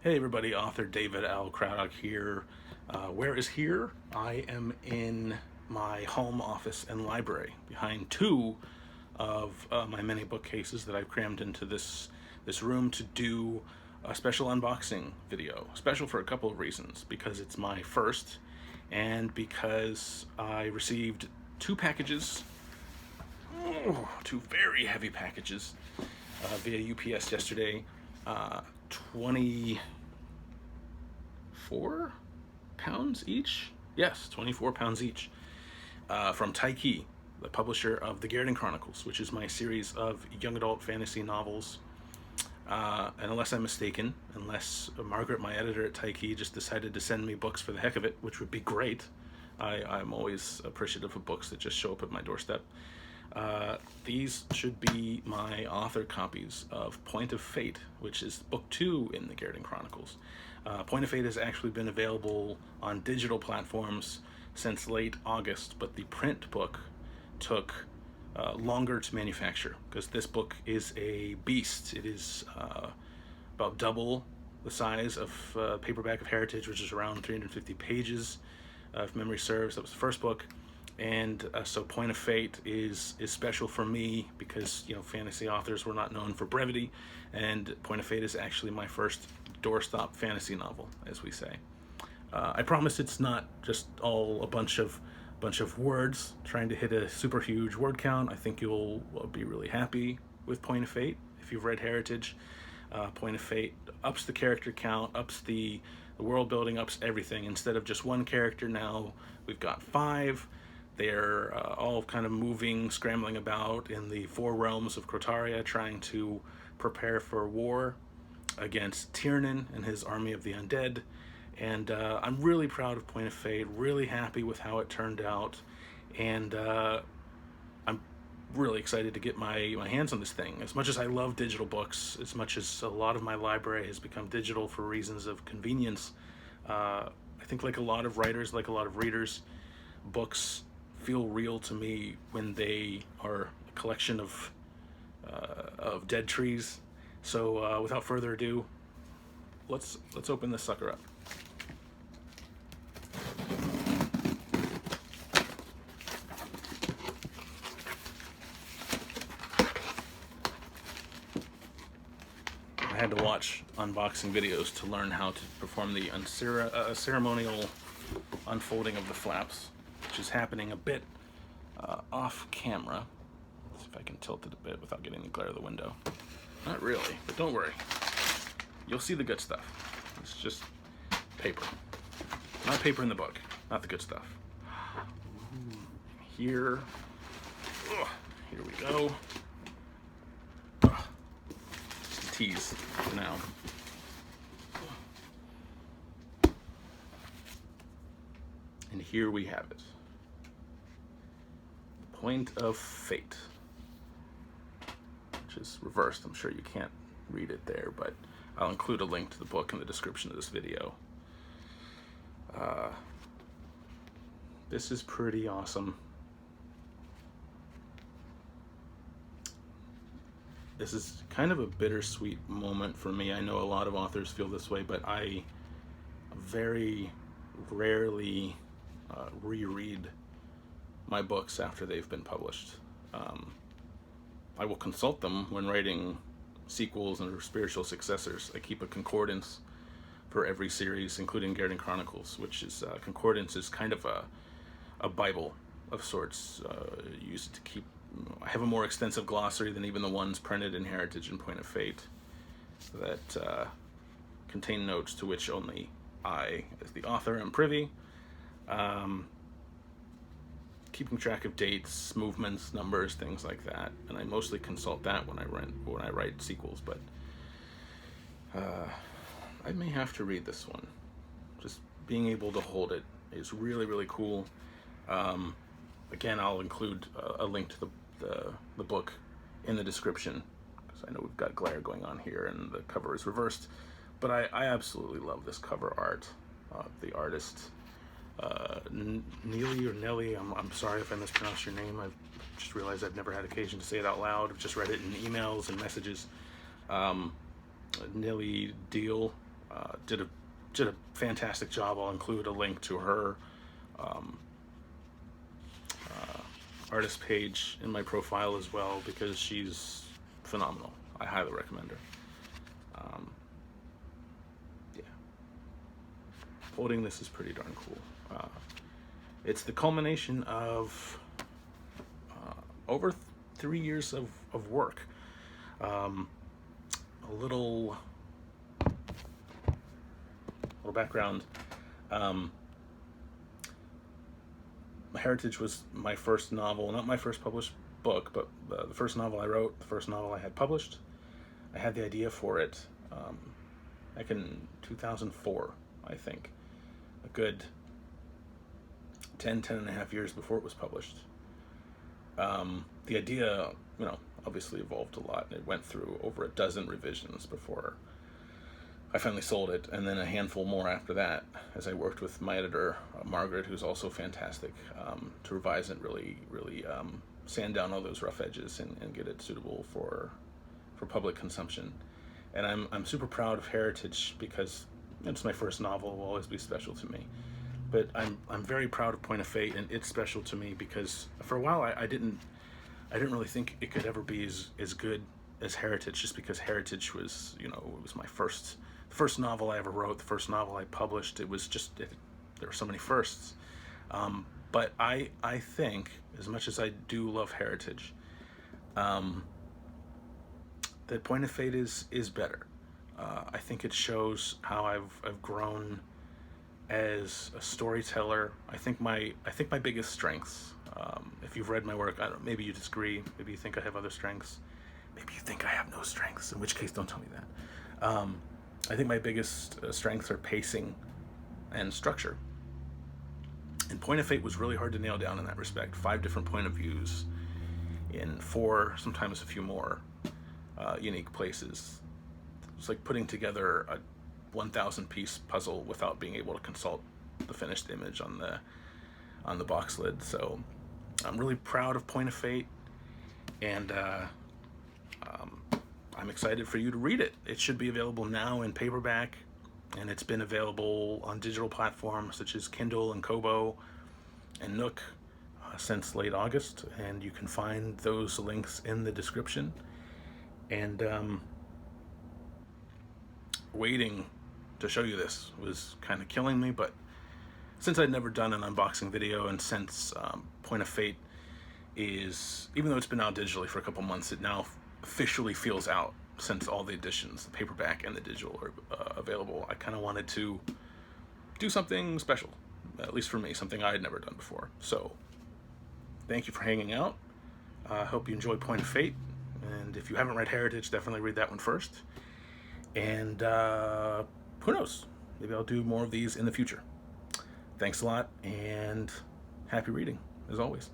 Hey everybody, author David L. Craddock here. Where is here? I am in my home office and library behind two of my many bookcases that I've crammed into this room to do a special unboxing video. Special for a couple of reasons. Because it's my first, and because I received two packages, two very heavy packages via UPS yesterday. 24 pounds each? Yes, 24 pounds each. From Taiki, the publisher of the Gairden Chronicles, which is my series of young adult fantasy novels. And unless I'm mistaken, unless Margaret, my editor at Taiki, just decided to send me books for the heck of it, which would be great. I'm always appreciative of books that just show up at my doorstep. These should be my author copies of Point of Fate, which is book 2 in the Gairden Chronicles. Point of Fate has actually been available on digital platforms since late August, but the print book took longer to manufacture because this book is a beast. It is about double the size of paperback of Heritage, which is around 350 pages, if memory serves. That was the first book. And so Point of Fate is special for me because, fantasy authors were not known for brevity, and Point of Fate is actually my first doorstop fantasy novel, as we say. I promise it's not just all a bunch of words trying to hit a super huge word count. I think you'll be really happy with Point of Fate if you've read Heritage. Point of Fate ups the character count, ups the world building, ups everything. Instead of just one character, now we've got 5. They're all kind of moving, scrambling about in the 4 realms of Crotaria, trying to prepare for war against Tiernan and his army of the undead. And I'm really proud of Point of Fate, really happy with how it turned out, and I'm really excited to get my hands on this thing. As much as I love digital books, as much as a lot of my library has become digital for reasons of convenience, I think like a lot of writers, like a lot of readers, books feel real to me when they are a collection of dead trees. So without further ado, let's open this sucker up. I had to watch unboxing videos to learn how to perform the ceremonial unfolding of the flaps, which is happening a bit off camera. Let's see if I can tilt it a bit without getting the glare of the window. Not really, but don't worry. You'll see the good stuff. It's just paper. Not paper in the book, not the good stuff. Here we go. Tease now. And here we have it. Point of Fate, which is reversed. I'm sure you can't read it there, but I'll include a link to the book in the description of this video. This is pretty awesome. This is kind of a bittersweet moment for me. I know a lot of authors feel this way, but I very rarely reread my books after they've been published. I will consult them when writing sequels and spiritual successors. I keep a concordance for every series, including Gairden Chronicles, which is concordance is kind of a Bible of sorts. Used to keep. I have a more extensive glossary than even the ones printed in Heritage and Point of Fate that contain notes to which only I, as the author, am privy. Keeping track of dates, movements, numbers, things like that, and I mostly consult that when I write sequels. But I may have to read this one. Just being able to hold it is really, really cool. Again, I'll include a link to the book in the description, because I know we've got glare going on here and the cover is reversed. But I absolutely love this cover art. The artist, Neely or Nelly, I'm sorry if I mispronounced your name. I've just realized I've never had occasion to say it out loud. I've just read it in emails and messages. Nilly Deal did a fantastic job. I'll include a link to her artist page in my profile as well, because she's phenomenal. I highly recommend her. Yeah, holding this is pretty darn cool. It's the culmination of over 3 years of work. A little background. Heritage was my first novel, not my first published book, but the first novel I wrote, the first novel I had published. I had the idea for it back in 2004, I think. A good 10 and a half years before it was published. The idea, obviously evolved a lot. It went through over a dozen revisions before I finally sold it, and then a handful more after that, as I worked with my editor, Margaret, who's also fantastic, to revise it, really sand down all those rough edges and get it suitable for public consumption. And I'm super proud of Heritage because it's my first novel. It will always be special to me. But I'm very proud of Point of Fate, and it's special to me because for a while I didn't really think it could ever be as good as Heritage, just because Heritage was, it was my first novel I ever wrote, the first novel I published. It was just, there were so many firsts. But I think, as much as I do love Heritage, that Point of Fate is better. I think it shows how I've grown as a storyteller. I think my biggest strengths, if you've read my work, I don't know, maybe you disagree, maybe you think I have other strengths, maybe you think I have no strengths, in which case don't tell me that. I think my biggest strengths are pacing and structure. And Point of Fate was really hard to nail down in that respect. 5 different point of views in 4, sometimes a few more unique places. It's like putting together a 1,000-piece puzzle without being able to consult the finished image on the box lid. So I'm really proud of Point of Fate, and I'm excited for you to read it. It should be available now in paperback, and it's been available on digital platforms such as Kindle and Kobo and Nook since late August, and you can find those links in the description. And waiting to show you this was kind of killing me, but since I'd never done an unboxing video, and since Point of Fate is, even though it's been out digitally for a couple months, it now officially feels out since all the editions, the paperback and the digital, are available. I kind of wanted to do something special, at least for me, something I had never done before. So thank you for hanging out. I hope you enjoy Point of Fate, and if you haven't read Heritage, definitely read that one first. And who knows, maybe I'll do more of these in the future. Thanks a lot, and happy reading, as always.